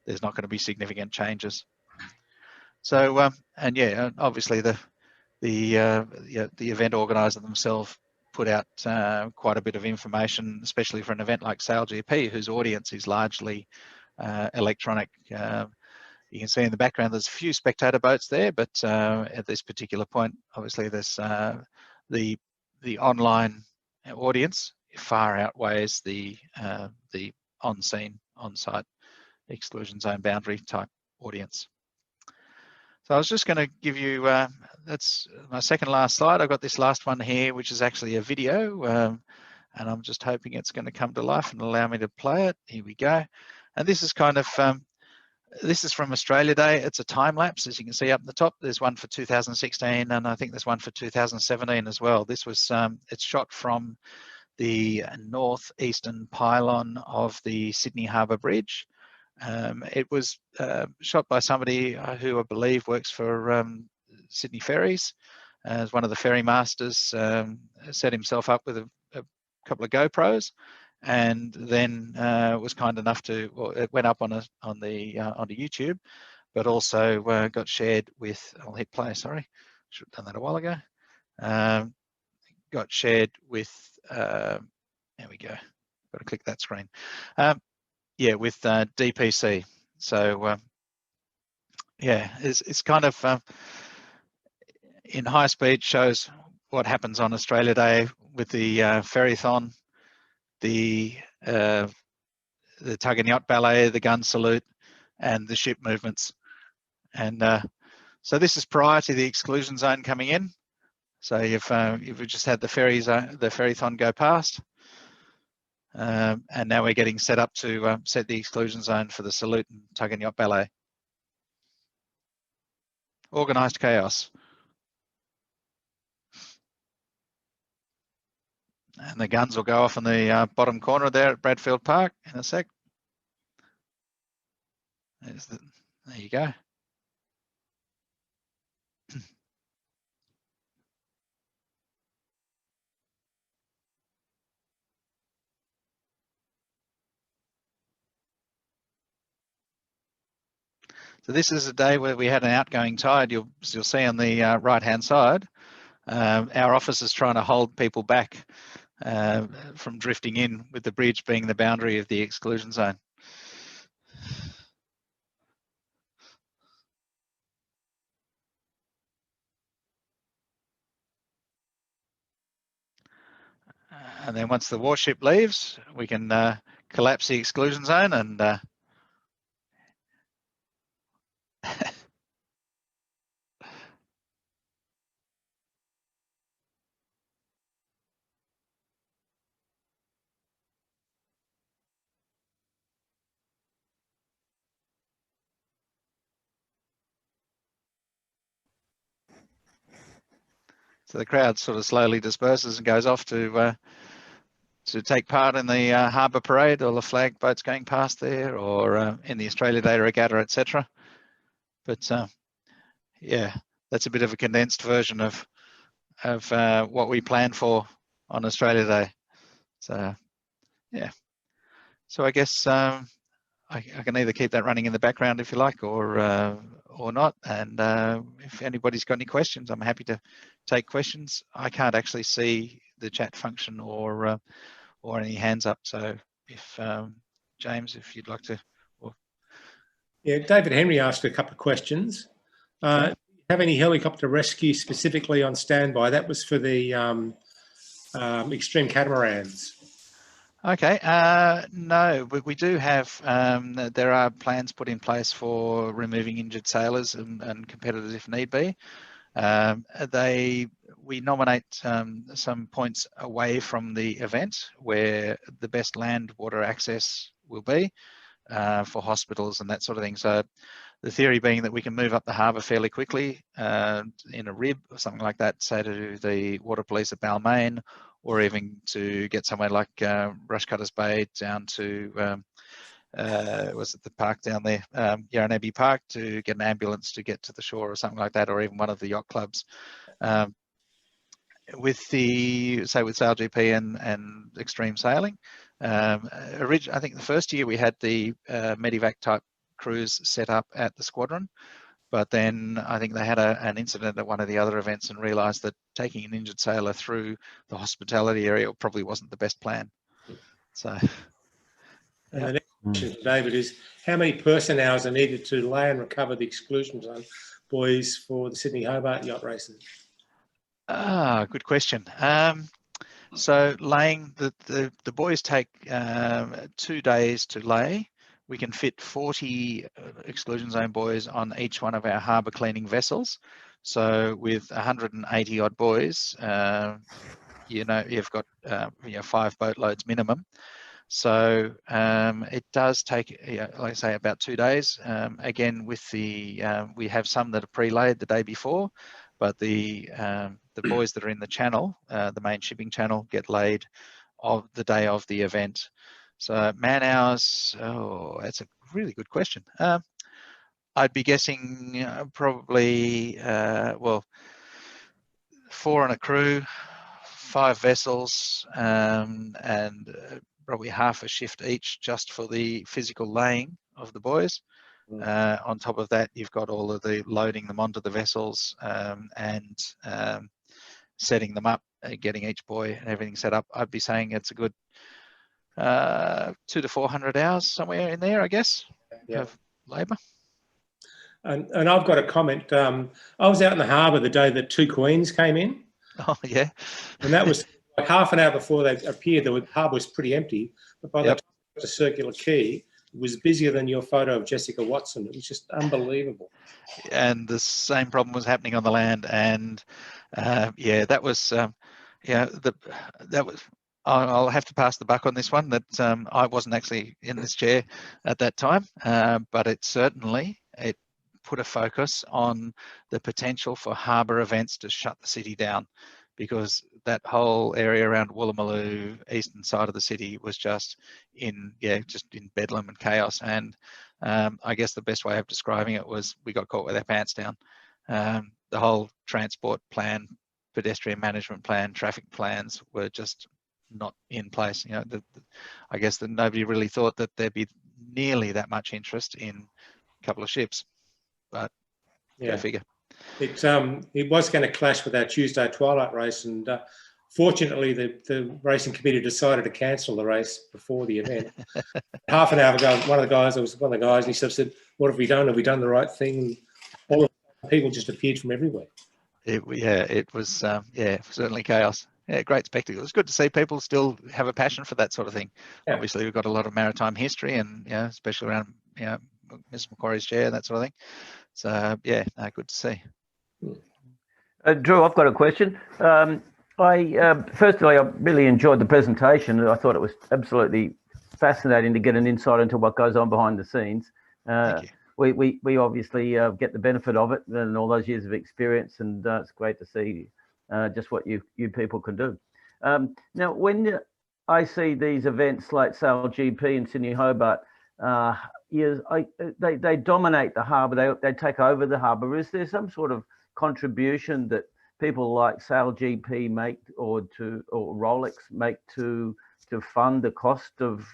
there's not going to be significant changes. So and yeah, obviously the event organizer themselves put out quite a bit of information, especially for an event like Sail GP, whose audience is largely electronic. You can see in the background there's a few spectator boats there, but at this particular point, obviously there's the online audience far outweighs the on-scene, on-site exclusion zone boundary type audience. So I was just going to give you, that's my second last slide. I've got this last one here, which is actually a video, and I'm just hoping it's going to come to life and allow me to play it. Here we go. And this is kind of, this is from Australia Day. It's a time lapse, as you can see up at the top. There's one for 2016, and I think there's one for 2017 as well. This was, it's shot from the northeastern pylon of the Sydney Harbour Bridge. It was shot by somebody who I believe works for Sydney Ferries, as one of the ferry masters. Set himself up with a couple of GoPros, and then was kind enough to, well, it went up onto YouTube, but also got shared with, I'll hit play, sorry, should have done that a while ago. Got shared with, there we go, got to click that screen. Yeah, with DPC. So yeah, it's kind of in high speed, shows what happens on Australia Day with the ferrython, the tug and yacht ballet, the gun salute, and the ship movements. And so this is prior to the exclusion zone coming in. So you've just had the ferrython go past, and now we're getting set up to set the exclusion zone for the salute and tug and yacht ballet. Organised chaos. And the guns will go off in the bottom corner there at Bradfield Park in a sec. There you go. So this is a day where we had an outgoing tide. You'll see on the right-hand side, our office is trying to hold people back from drifting in, with the bridge being the boundary of the exclusion zone. And then once the warship leaves, we can collapse the exclusion zone and so the crowd sort of slowly disperses and goes off to take part in the Harbour Parade, or the flag boats going past there, or in the Australia Day Regatta, etc. But yeah, that's a bit of a condensed version of what we plan for on Australia Day. So yeah, so I guess I can either keep that running in the background if you like, or not. And if anybody's got any questions, I'm happy to take questions. I can't actually see the chat function or any hands up. So if James, if you'd like to. Yeah, David Henry asked a couple of questions. Have any helicopter rescue specifically on standby? That was for the extreme catamarans. Okay, no, we do have, there are plans put in place for removing injured sailors and competitors if need be. We nominate some points away from the event where the best land water access will be for hospitals and that sort of thing. So the theory being that we can move up the harbour fairly quickly in a rib or something like that, say to the water police at Balmain, or even to get somewhere like Rushcutters Bay down to was it the park down there, Yarranaby Park, to get an ambulance to get to the shore or something like that, or even one of the yacht clubs. With the, say with Sail GP and extreme sailing, I think the first year we had the Medivac type crews set up at the squadron, but then I think they had an incident at one of the other events and realised that taking an injured sailor through the hospitality area probably wasn't the best plan. So. And the next question, David, is how many person hours are needed to lay and recover the exclusion zone buoys for the Sydney Hobart yacht races? Good question. So laying, the buoys take 2 days to lay. We can fit 40 exclusion zone buoys on each one of our harbour cleaning vessels. So with 180 odd buoys, you've got 5 boatloads minimum. So it does take, like I say, about 2 days. Again, with the we have some that are pre-laid the day before, but the buoys that are in the channel, the main shipping channel, get laid of the day of the event. So man hours, that's a really good question. I'd be guessing probably 4 on a crew, 5 vessels, and probably half a shift each just for the physical laying of the buoys. On top of that, you've got all of the loading them onto the vessels and setting them up, getting each buoy and everything set up. I'd be saying it's a good 200 to 400 hours somewhere in there, I guess, of labour. And I've got a comment. I was out in the harbour the day that 2 Queens came in. Oh, yeah. And that was like half an hour before they appeared. The harbour was pretty empty. But by the time we got to Circular Quay, it was busier than your photo of Jessica Watson. It was just unbelievable. And the same problem was happening on the land. And that was, that was, I'll have to pass the buck on this one, that I wasn't actually in this chair at that time, but it put a focus on the potential for harbour events to shut the city down, because that whole area around Woolloomooloo, eastern side of the city, was just in bedlam and chaos. And I guess the best way of describing it was we got caught with our pants down. The whole transport plan, pedestrian management plan, traffic plans were just not in place. I guess that nobody really thought that there'd be nearly that much interest in a couple of ships, but go figure. It was going to clash with our Tuesday twilight race, and fortunately the racing committee decided to cancel the race before the event. Half an hour ago, one of the guys, and he sort of said, "What have we done? Have we done the right thing?" And all of the people just appeared from everywhere. It was certainly chaos. Yeah, great spectacle. It's good to see people still have a passion for that sort of thing. Yeah. Obviously, we've got a lot of maritime history, and especially around Mrs. Macquarie's chair and that sort of thing. So good to see. Drew, I've got a question. Firstly, I really enjoyed the presentation. I thought it was absolutely fascinating to get an insight into what goes on behind the scenes. Thank you. We obviously get the benefit of it and all those years of experience, and it's great to see just what you people can do. Now, when I see these events like Sail GP and Sydney Hobart, they dominate the harbour. They take over the harbour. Is there some sort of contribution that people like Sail GP make, or Rolex make to fund the cost of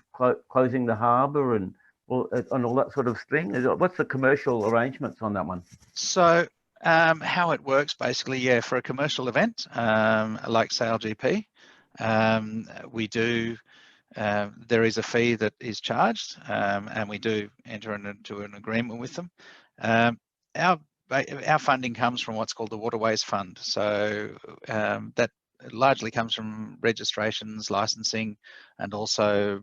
closing the harbour and all that sort of thing? What's the commercial arrangements on that one? So how it works basically, for a commercial event like Sail GP, we do. There is a fee that is charged, and we do enter into an agreement with them. Our funding comes from what's called the Waterways Fund. So that it largely comes from registrations, licensing, and also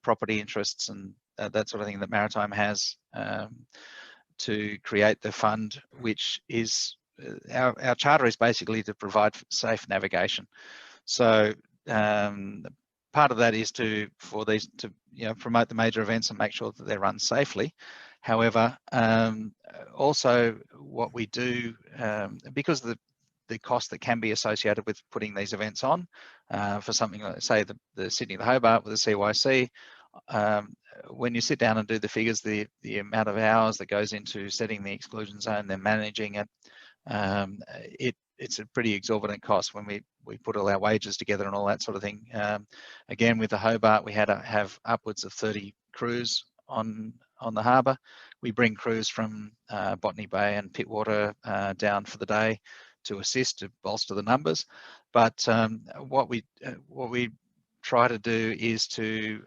property interests and that sort of thing that Maritime has to create the fund, which is our charter is basically to provide safe navigation. So part of that is for these to promote the major events and make sure that they're run safely. However, also what we do, because of the cost that can be associated with putting these events on, for something like, say, the Sydney to Hobart with the CYC, when you sit down and do the figures, the amount of hours that goes into setting the exclusion zone, then managing it, it's a pretty exorbitant cost when we put all our wages together and all that sort of thing. Again, with the Hobart, we had to have upwards of 30 crews on the harbour. We bring crews from Botany Bay and Pittwater down for the day to assist, to bolster the numbers. But what we try to do is to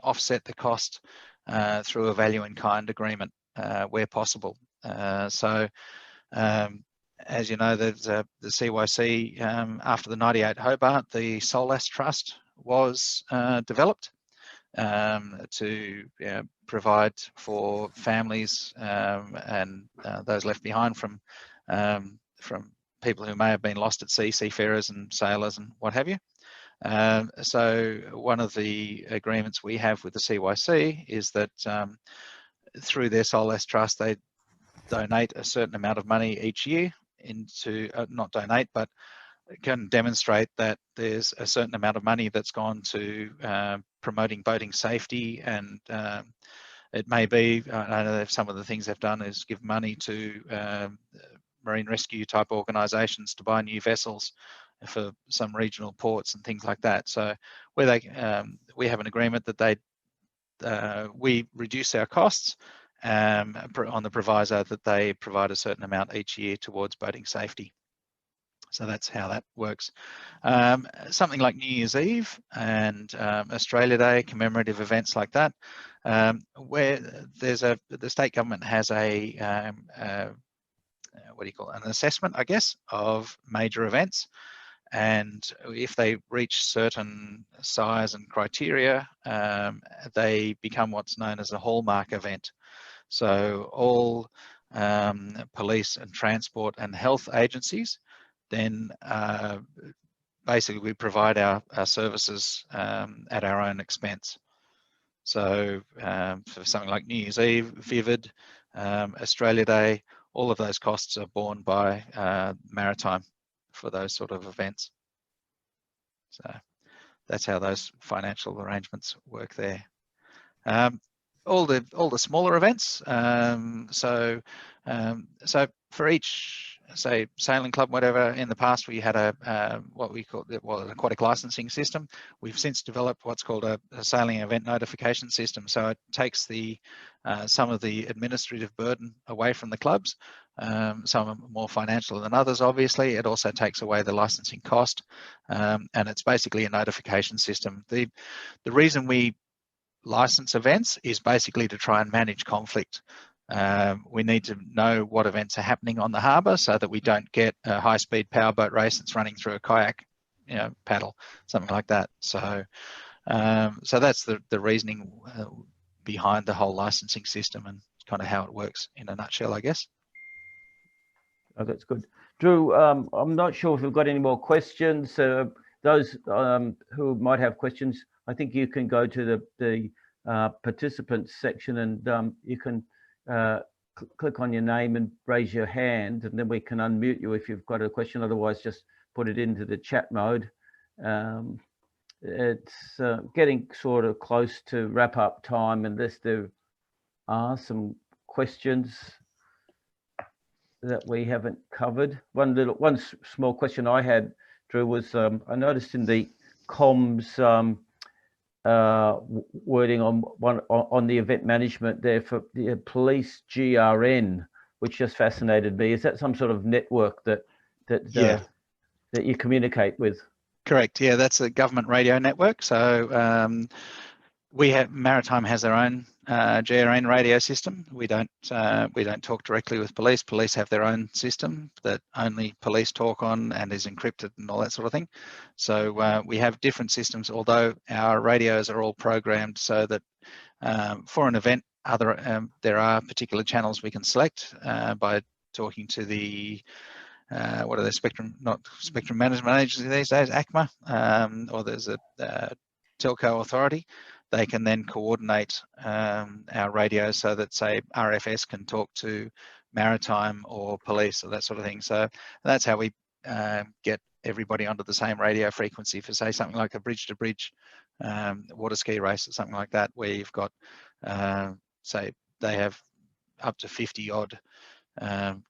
offset the cost through a value in kind agreement where possible. As you know, the CYC, after the 98 Hobart, the Solace Trust was developed to provide for families and those left behind from people who may have been lost at sea, seafarers and sailors and what have you. So one of the agreements we have with the CYC is that through their Solace Trust, they donate a certain amount of money each year into, not donate, but can demonstrate that there's a certain amount of money that's gone to promoting boating safety. And it may be, I know that some of the things they've done is give money to marine rescue type organisations to buy new vessels for some regional ports and things like that. So where we have an agreement that we reduce our costs on the proviso that they provide a certain amount each year towards boating safety. So that's how that works. Something like New Year's Eve and Australia Day, commemorative events like that, where the state government has a what do you call it, an assessment, I guess, of major events. And if they reach certain size and criteria, they become what's known as a hallmark event. So all police and transport and health agencies then basically we provide our services at our own expense. So for something like New Year's Eve, Vivid, Australia Day, all of those costs are borne by Maritime for those sort of events. So that's how those financial arrangements work there. All the smaller events. So for each, say, sailing club, whatever, in the past we had what we call an aquatic licensing system. We've since developed what's called a sailing event notification system. So it takes some of the administrative burden away from the clubs. Some are more financial than others, obviously. It also takes away the licensing cost, and it's basically a notification system. The reason we license events is basically to try and manage conflict. We need to know what events are happening on the harbour so that we don't get a high-speed powerboat race that's running through a kayak, paddle, something like that. So, so that's the reasoning behind the whole licensing system and kind of how it works in a nutshell, I guess. Oh, that's good. Drew, I'm not sure if we've got any more questions. Those who might have questions, I think you can go to the participants section and you can click on your name and raise your hand, and then we can unmute you if you've got a question. Otherwise, just put it into the chat mode. It's getting sort of close to wrap up time, unless there are some questions that we haven't covered. One small question I had, Drew, was I noticed in the comms wording on the event management there for the police GRN, which just fascinated me. Is that some sort of network that you communicate with? Correct. Yeah, that's a government radio network. So Maritime has their own GRN radio system. We don't talk directly with police. Police have their own system that only police talk on and is encrypted and all that sort of thing. So we have different systems, although our radios are all programmed so that for an event, there are particular channels we can select by talking to the what are they, spectrum management agency these days, ACMA, or there's a telco authority. They can then coordinate our radios so that, say, RFS can talk to maritime or police or that sort of thing. So that's how we get everybody onto the same radio frequency for, say, something like a bridge-to-bridge water ski race or something like that, where you've got, say, they have up to 50 odd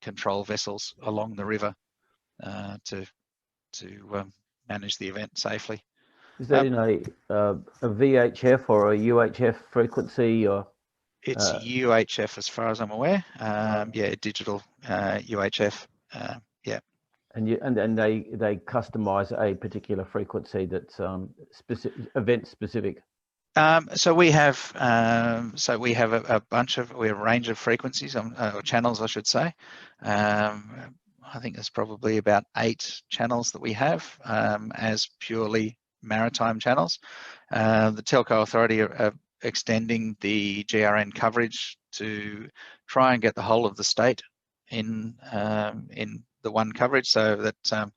control vessels along the river to manage the event safely. Is that in a VHF or a UHF frequency, or? It's UHF as far as I'm aware. Yeah, digital UHF. Yeah. And they customize a particular frequency that's event specific. So we have a range of frequencies or channels, I should say. I think there's probably about 8 channels that we have as purely maritime channels. The Telco Authority are extending the GRN coverage to try and get the whole of the state in the one coverage, so that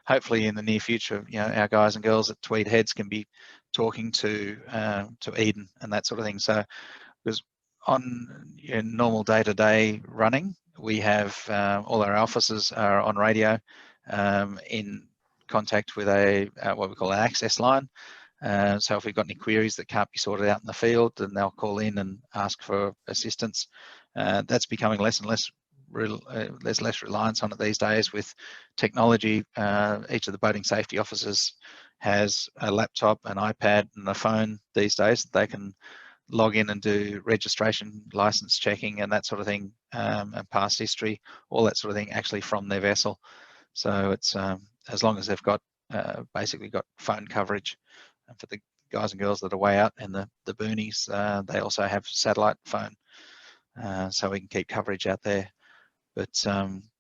hopefully in the near future, our guys and girls at Tweed Heads can be talking to Eden and that sort of thing. So, because on normal day-to-day running, we have all our officers are on radio in contact with what we call an access line. So if we've got any queries that can't be sorted out in the field, then they'll call in and ask for assistance. That's becoming less and less. There's less reliance on it these days with technology. Each of the boating safety officers has a laptop, an iPad, and a phone these days. They can log in and do registration, license checking, and that sort of thing, and past history, all that sort of thing, actually from their vessel. So it's as long as they've got basically got phone coverage. And for the guys and girls that are way out in the boonies, they also have satellite phone, so we can keep coverage out there. But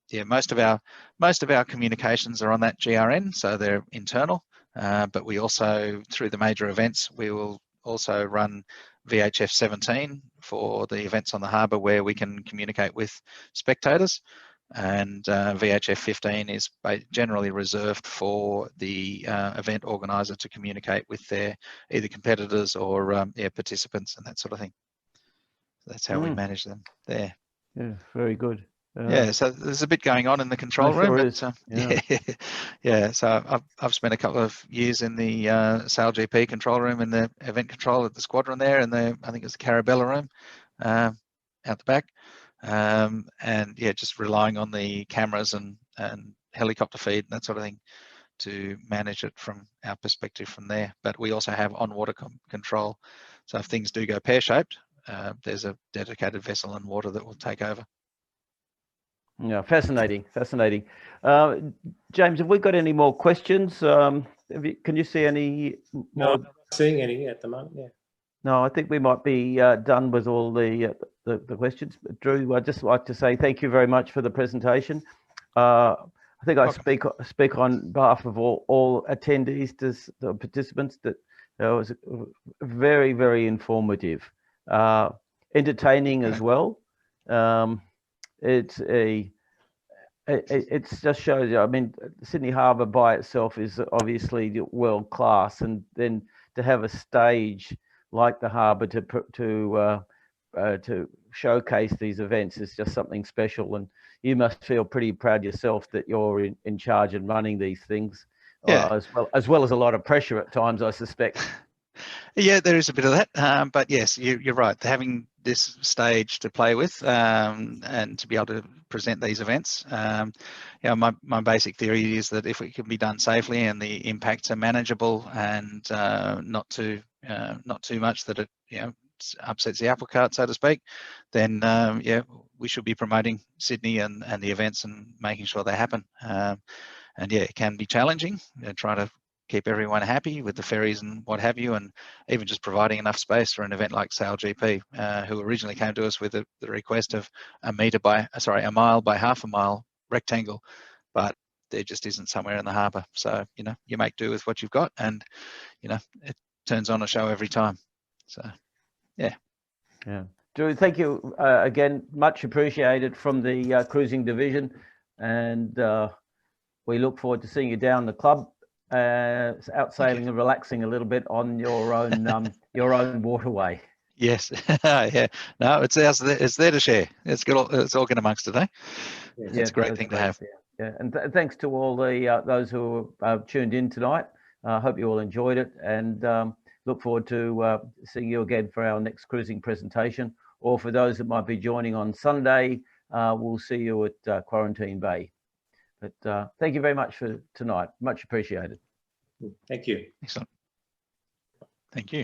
yeah, most of our communications are on that GRN, so they're internal. But we also, through the major events, we will also run VHF 17 for the events on the harbour where we can communicate with spectators. And VHF 15 is generally reserved for the event organiser to communicate with their either competitors or participants and that sort of thing. So that's how we manage them there. Yeah, very good. Yeah, so there's a bit going on in the control room. But, yeah. So I've spent a couple of years in the Sail GP control room and the event control at the squadron there, and I think it's the Carabella room out the back. And yeah, just relying on the cameras and helicopter feed and that sort of thing to manage it from our perspective from there. But we also have on-water control. So if things do go pear-shaped, there's a dedicated vessel in water that will take over. Yeah, fascinating. James, have we got any more questions? Can you see any more? No, I'm not seeing any at the moment, yeah. No, I think we might be done with all the questions. But Drew, I'd just like to say thank you very much for the presentation. I think I speak on behalf of all attendees, the participants, that it was very, very informative, entertaining as well. It just shows you. I mean, Sydney Harbour by itself is obviously world class, and then to have a stage like the harbour to showcase these events is just something special. And you must feel pretty proud yourself that you're in charge and running these things, as well as a lot of pressure at times, I suspect. Yeah, there is a bit of that, but yes, you're right. Having this stage to play with and to be able to present these events, my basic theory is that if it can be done safely and the impacts are manageable and not too much that it upsets the apple cart, so to speak, then yeah, we should be promoting Sydney and the events and making sure they happen. And yeah, it can be challenging trying to keep everyone happy with the ferries and what have you, and even just providing enough space for an event like SailGP, who originally came to us with the request of a mile by half a mile rectangle, but there just isn't somewhere in the harbour. So, you know, you make do with what you've got, and, you know, it turns on a show every time. So, yeah. Yeah. Drew, thank you again, much appreciated from the cruising division, and we look forward to seeing you down the club, out sailing and relaxing a little bit on your own waterway. Yes. Yeah. No, it's ours. It's there to share. It's all good amongst it, eh? Yeah. It's a great thing to have. Yeah. And thanks to all the those who tuned in tonight. I hope you all enjoyed it, and look forward to seeing you again for our next cruising presentation, or for those that might be joining on Sunday, we'll see you at Quarantine Bay. But thank you very much for tonight. Much appreciated. Thank you. Excellent. Thank you.